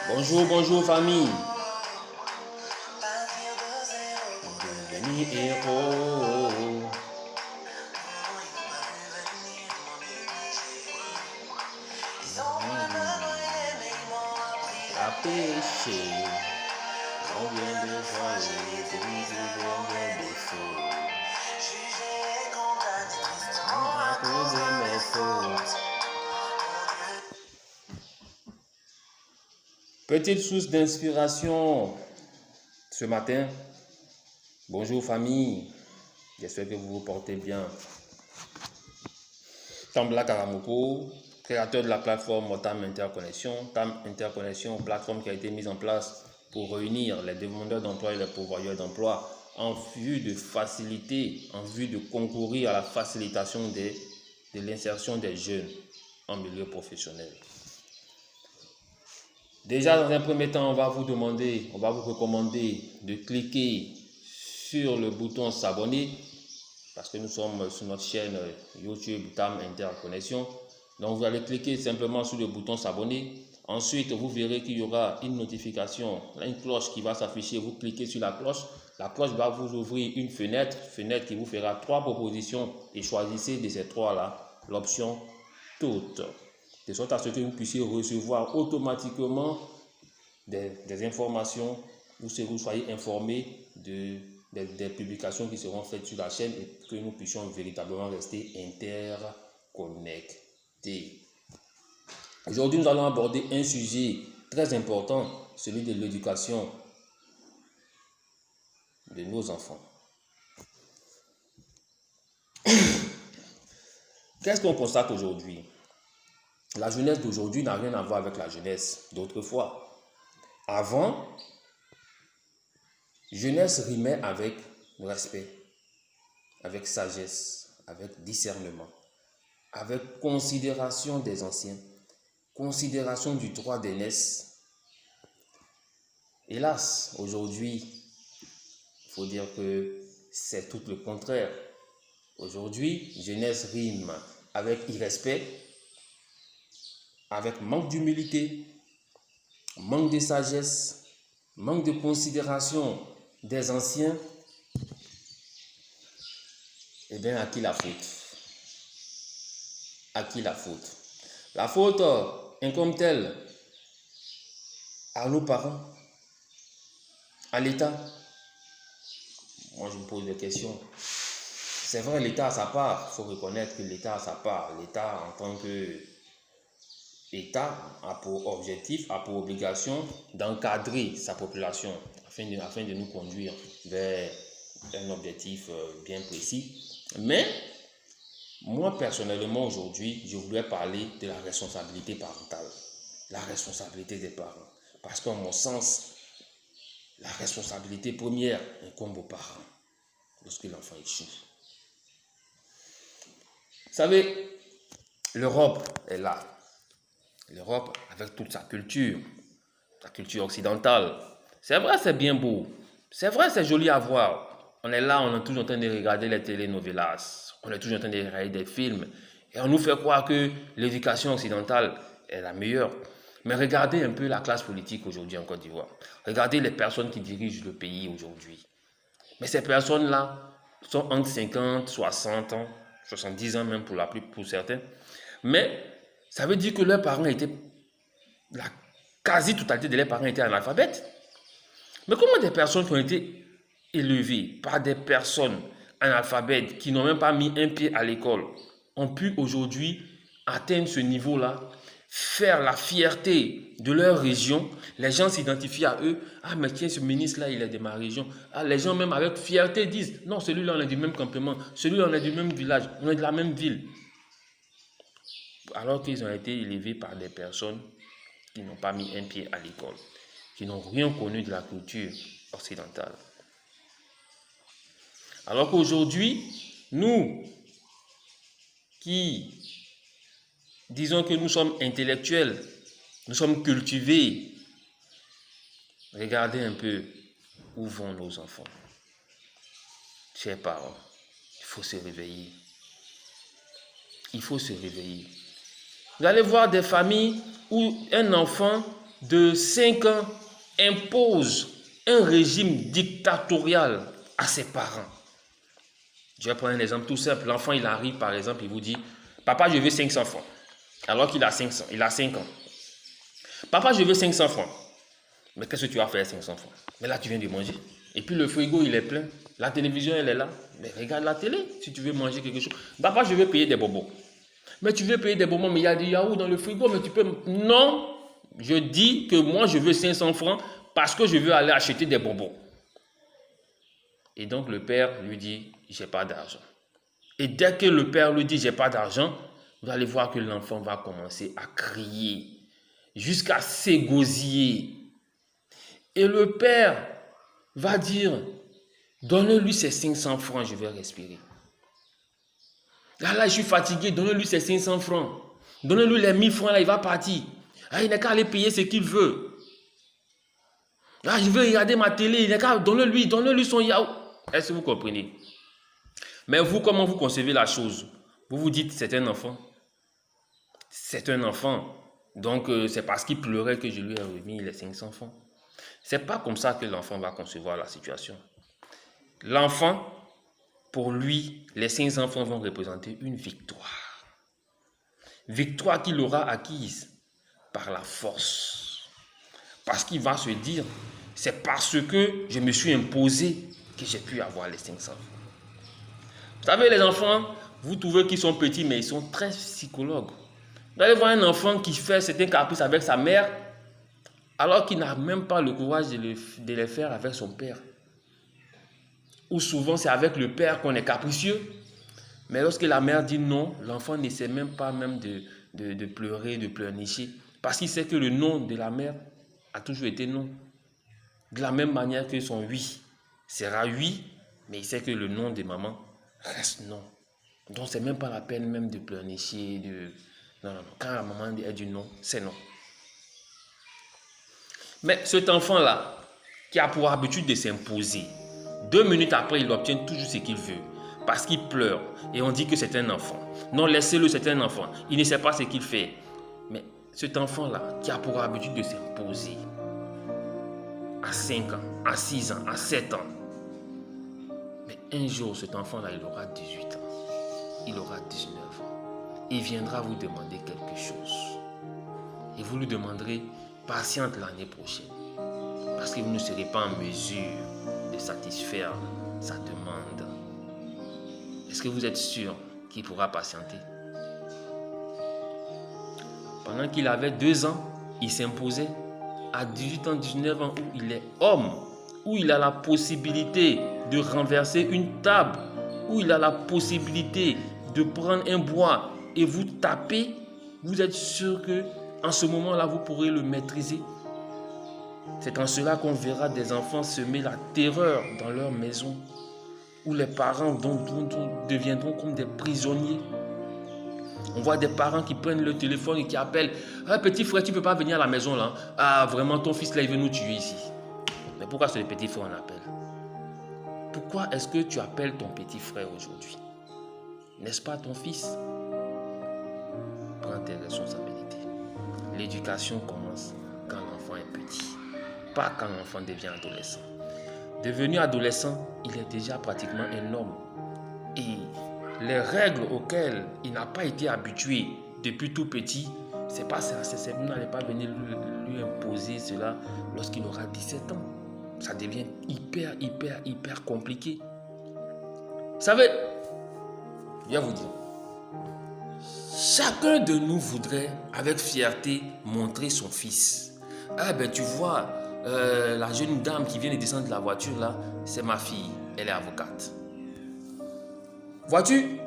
Bonjour, bonjour famille. Devenir héros. À pécher. On vient de voir les défauts. À cause de mes fautes. Petite source d'inspiration ce matin. Bonjour famille, j'espère que vous vous portez bien. Tambla Karamoko, créateur de la plateforme TAM Interconnexion. TAM Interconnexion, plateforme qui a été mise en place pour réunir les demandeurs d'emploi et les pourvoyeurs d'emploi en vue de faciliter, en vue de concourir à la facilitation de l'insertion des jeunes en milieu professionnel. Déjà, dans un premier temps, on va vous recommander de cliquer sur le bouton s'abonner parce que nous sommes sur notre chaîne YouTube TAM Interconnexion. Donc, vous allez cliquer simplement sur le bouton s'abonner. Ensuite, vous verrez qu'il y aura une notification, une cloche qui va s'afficher. Vous cliquez sur la cloche. La cloche va vous ouvrir une fenêtre qui vous fera 3 propositions et choisissez de ces 3-là l'option toute. De sorte à ce que vous puissiez recevoir automatiquement des informations ou que vous soyez informés des publications qui seront faites sur la chaîne et que nous puissions véritablement rester interconnectés. Aujourd'hui, nous allons aborder un sujet très important, celui de l'éducation de nos enfants. Qu'est-ce qu'on constate aujourd'hui? La jeunesse d'aujourd'hui n'a rien à voir avec la jeunesse d'autrefois. Avant, jeunesse rimait avec respect, avec sagesse, avec discernement, avec considération des anciens, considération du droit d'aînesse. Hélas, aujourd'hui, il faut dire que c'est tout le contraire. Aujourd'hui, jeunesse rime avec irrespect, avec manque d'humilité, manque de sagesse, manque de considération des anciens. Eh bien, à qui la faute? À qui la faute? La faute incombe telle à nos parents, à l'État. Moi, je me pose des questions. C'est vrai, l'État a sa part. Il faut reconnaître que l'État a sa part. L'État, en tant que État, a pour objectif, a pour obligation d'encadrer sa population afin de nous conduire vers un objectif bien précis. Mais moi, personnellement, aujourd'hui, je voudrais parler de la responsabilité parentale, la responsabilité des parents. Parce qu'en mon sens, la responsabilité première incombe aux parents lorsque l'enfant échoue. Vous savez, l'Europe est là. L'Europe avec toute sa culture occidentale. C'est vrai, c'est bien beau. C'est vrai, c'est joli à voir. On est là, on est toujours en train de regarder les telenovelas. On est toujours en train de regarder des films. Et on nous fait croire que l'éducation occidentale est la meilleure. Mais regardez un peu la classe politique aujourd'hui en Côte d'Ivoire. Regardez les personnes qui dirigent le pays aujourd'hui. Mais ces personnes-là sont entre 50, 60 ans, 70 ans même pour certains. Mais ça veut dire que leurs parents étaient, la quasi-totalité de leurs parents étaient analphabètes. Mais comment des personnes qui ont été élevées par des personnes analphabètes qui n'ont même pas mis un pied à l'école ont pu aujourd'hui atteindre ce niveau-là, faire la fierté de leur région? Les gens s'identifient à eux. Ah, mais tiens, ce ministre-là, il est de ma région. Ah, les gens même avec fierté disent, non, celui-là, on est du même campement, celui-là, on est du même village, on est de la même ville. Alors qu'ils ont été élevés par des personnes qui n'ont pas mis un pied à l'école, qui n'ont rien connu de la culture occidentale. Alors qu'aujourd'hui, nous qui disons que nous sommes intellectuels, nous sommes cultivés, regardez un peu où vont nos enfants. Chers parents, il faut se réveiller. Il faut se réveiller. Vous allez voir des familles où un enfant de 5 ans impose un régime dictatorial à ses parents. Je vais prendre un exemple tout simple. L'enfant, il arrive, par exemple, il vous dit, papa, je veux 500 francs. Alors qu'il a 500, il a 5 ans. Papa, je veux 500 francs. Mais qu'est-ce que tu vas faire 500 francs? Mais là, tu viens de manger. Et puis le frigo, il est plein. La télévision, elle est là. Mais regarde la télé si tu veux manger quelque chose. Papa, je veux payer des bonbons. Mais tu veux payer des bonbons, mais il y a du yaourt dans le frigo, mais tu peux... Non, je dis que moi, je veux 500 francs parce que je veux aller acheter des bonbons. Et donc, le père lui dit, j'ai pas d'argent. Et dès que le père lui dit, j'ai pas d'argent, vous allez voir que l'enfant va commencer à crier jusqu'à s'égosiller. Et le père va dire, donnez-lui ces 500 francs, je vais respirer. Là, je suis fatigué, donnez-lui ces 500 francs. Donnez-lui les 1000 francs, là, il va partir. Ah, il n'a qu'à aller payer ce qu'il veut. Ah, je veux regarder ma télé, il n'a qu'à, donnez-lui son yaourt. Est-ce que vous comprenez? Mais vous, comment vous concevez la chose? Vous vous dites, c'est un enfant. C'est un enfant. Donc, c'est parce qu'il pleurait que je lui ai remis les 500 francs. C'est pas comme ça que l'enfant va concevoir la situation. L'enfant, pour lui, les 500 francs vont représenter une victoire. Victoire qu'il aura acquise par la force. Parce qu'il va se dire, c'est parce que je me suis imposé que j'ai pu avoir les 500 francs. Vous savez, les enfants, vous trouvez qu'ils sont petits, mais ils sont très psychologues. Vous allez voir un enfant qui fait certains caprices avec sa mère, alors qu'il n'a même pas le courage de les faire avec son père. Ou souvent, c'est avec le père qu'on est capricieux. Mais lorsque la mère dit non, l'enfant n'essaie même pas de pleurer, de pleurnicher. Parce qu'il sait que le non de la mère a toujours été non. De la même manière que son oui sera oui, mais il sait que le non de maman reste non. Donc, c'est même pas la peine même de pleurnicher. Non. Quand la maman dit non, c'est non. Mais cet enfant-là, qui a pour habitude de s'imposer, 2 minutes après, il obtient toujours ce qu'il veut. Parce qu'il pleure. Et on dit que c'est un enfant. Non, laissez-le, c'est un enfant. Il ne sait pas ce qu'il fait. Mais cet enfant-là, qui a pour habitude de s'imposer, à 5 ans, à 6 ans, à 7 ans, mais un jour, cet enfant-là, il aura 18 ans. Il aura 19 ans. Il viendra vous demander quelque chose. Et vous lui demanderez, patiente l'année prochaine. Parce que vous ne serez pas en mesure de satisfaire sa demande. Est-ce que vous êtes sûr qu'il pourra patienter? Pendant qu'il avait 2 ans, il s'imposait. À 18 ans, 19 ans, où il est homme, où il a la possibilité de renverser une table, où il a la possibilité de prendre un bois et vous taper, vous êtes sûr que en ce moment-là, vous pourrez le maîtriser. C'est en cela qu'on verra des enfants semer la terreur dans leur maison, où les parents deviendront comme des prisonniers. On voit des parents qui prennent le téléphone et qui appellent « Ah, petit frère, tu ne peux pas venir à la maison là. Ah, vraiment, ton fils là, il veut nous tuer ici. » Mais pourquoi c'est le petit frère on appelle? Pourquoi est-ce que tu appelles ton petit frère aujourd'hui? N'est-ce pas ton fils? Prends tes responsabilités. L'éducation commence quand l'enfant est petit, pas quand l'enfant devient adolescent. Devenu adolescent, il est déjà pratiquement un homme. Et les règles auxquelles il n'a pas été habitué depuis tout petit, c'est pas ça. Vous n'allez pas venir lui imposer cela lorsqu'il aura 17 ans. Ça devient hyper compliqué. Vous savez, je vais vous dire, chacun de nous voudrait avec fierté montrer son fils. Ah ben tu vois, la jeune dame qui vient de descendre de la voiture là, c'est ma fille, elle est avocate. Vois-tu,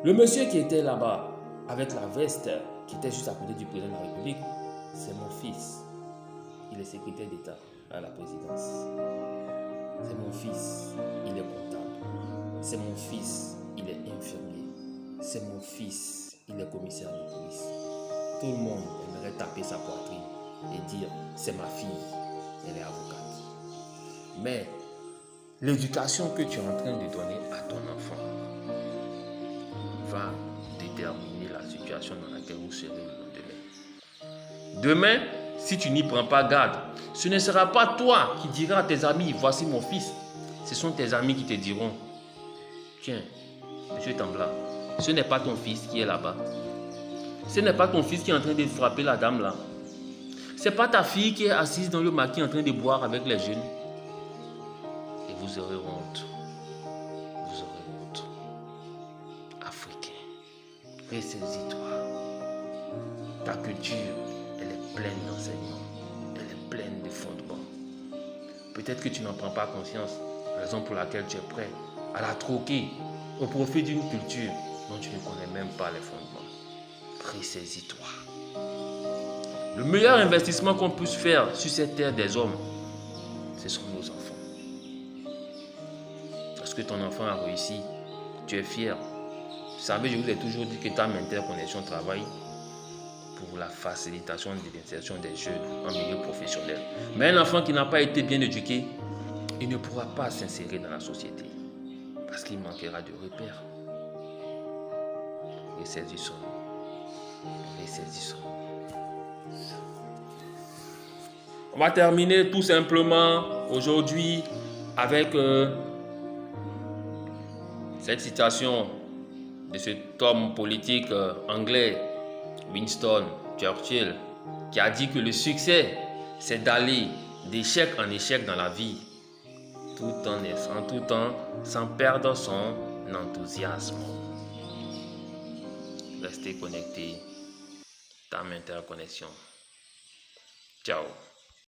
le monsieur qui était là-bas avec la veste, qui était juste à côté du président de la République, c'est mon fils. Il est secrétaire d'État à la présidence. C'est mon fils, il est comptable. C'est mon fils, il est infirmier. C'est mon fils, il est commissaire de police. Tout le monde aimerait taper sa poitrine et dire, c'est ma fille, elle est avocate. Mais l'éducation que tu es en train de donner à ton enfant va déterminer déterminer la situation dans laquelle vous serez le lendemain. Demain, si tu n'y prends pas garde, ce ne sera pas toi qui diras à tes amis, voici mon fils. Ce sont tes amis qui te diront, tiens, monsieur Tambla, ce n'est pas ton fils qui est là-bas. Ce n'est pas ton fils qui est en train de frapper la dame là. Ce n'est pas ta fille qui est assise dans le maquis en train de boire avec les jeunes. Et vous aurez honte. Vous aurez honte. Africain, ressaisis-toi. Ta culture, elle est pleine d'enseignements. Elle est pleine de fondements. Peut-être que tu n'en prends pas conscience. Raison pour laquelle tu es prêt à la troquer au profit d'une culture dont tu ne connais même pas les fondements. Ressaisis-toi. Le meilleur investissement qu'on puisse faire sur cette terre des hommes, ce sont nos enfants. Lorsque ton enfant a réussi, tu es fier. Vous savez, je vous ai toujours dit que TAM Interconnexion travaille pour la facilitation de l'insertion des jeunes en milieu professionnel. Mais un enfant qui n'a pas été bien éduqué, il ne pourra pas s'insérer dans la société parce qu'il manquera de repères. Ressaisissons. Ressaisissons. On va terminer tout simplement aujourd'hui avec cette citation de cet homme politique anglais, Winston Churchill, qui a dit que le succès, c'est d'aller d'échec en échec dans la vie, tout en sans perdre son enthousiasme. Restez connectés. TAM Interconnexion. Ciao.